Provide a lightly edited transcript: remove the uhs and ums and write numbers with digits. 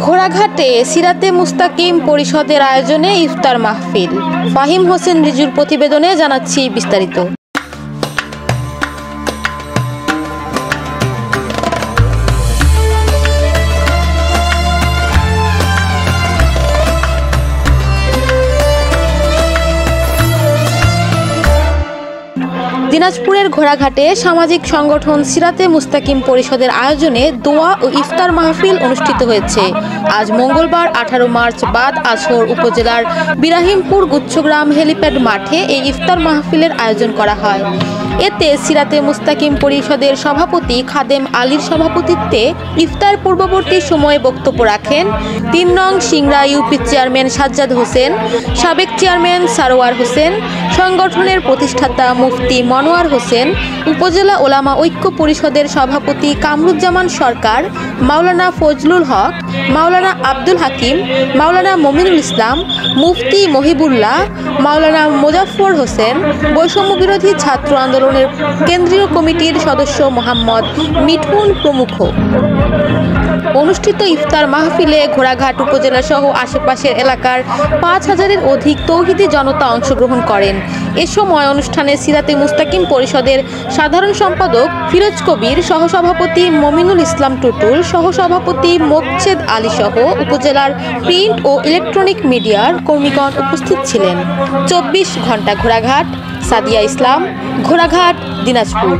ঘোড়াঘাটে সিরাতে মুস্তাকিম পরিষদের আয়োজনে ইফতার মাহফিল। ফাহিম হোসেন রিজুর প্রতিবেদনে জানাচ্ছি বিস্তারিত। দিনাজপুরের ঘোড়াঘাটে সামাজিক সংগঠন সিরাতে মুস্তাকিম পরিষদের আয়োজনে দোয়া ও ইফতার মাহফিল অনুষ্ঠিত হয়েছে। আজ মঙ্গলবার 18 মার্চ বাদ আসর উপজেলার বিরাহিমপুর গুচ্ছগ্রাম হেলিপ্যাড মাঠে এই ইফতার মাহফিলের আয়োজন করা হয়। এতে সিরাতে মুস্তাকিম পরিষদের সভাপতি খাদেম আলীর সভাপতিত্বে ইফতার পূর্ববর্তী সময়ে বক্তব্য রাখেন ৩ নং সিংড়া ইউপি চেয়ারম্যান সাজ্জাদ হোসেন, সাবেক চেয়ারম্যান সারোয়ার হোসেন, সংগঠনের প্রতিষ্ঠাতা মুফতি মনোয়ার হোসেন, উপজেলা ওলামা ঐক্য পরিষদের সভাপতি কামরুজ্জামান সরকার, মাওলানা ফজলুল হক, মাওলানা আব্দুল হাকিম, মাওলানা মমিনুল ইসলাম, মুফতি মহিবুল্লাহ, মাওলানা মোজাফফর হোসেন, বৈষম্য বিরোধী ছাত্র আন্দোলনের কেন্দ্রীয় কমিটির সদস্য মোহাম্মদ মিঠুন প্রমুখ। অনুষ্ঠিত ইফতার মাহফিলে ঘোড়াঘাট উপজেলা সহ আশেপাশের এলাকার ৫,০০০-এর অধিক তৌহিদি জনতা অংশগ্রহণ করেন। এ সময় অনুষ্ঠানে সিরাতে মুস্তাকিম পরিষদের সাধারণ সম্পাদক ফিরোজ কবির, সহসভাপতি মমিনুল ইসলাম টুটুল, সহসভাপতি মোকছেদ আলী সহ উপজেলার প্রিন্ট ও ইলেকট্রনিক মিডিয়ার কর্মীগণ উপস্থিত ছিলেন। ২৪ ঘণ্টা ঘোড়াঘাট, সাদিয়া ইসলাম, ঘোড়াঘাট, দিনাজপুর।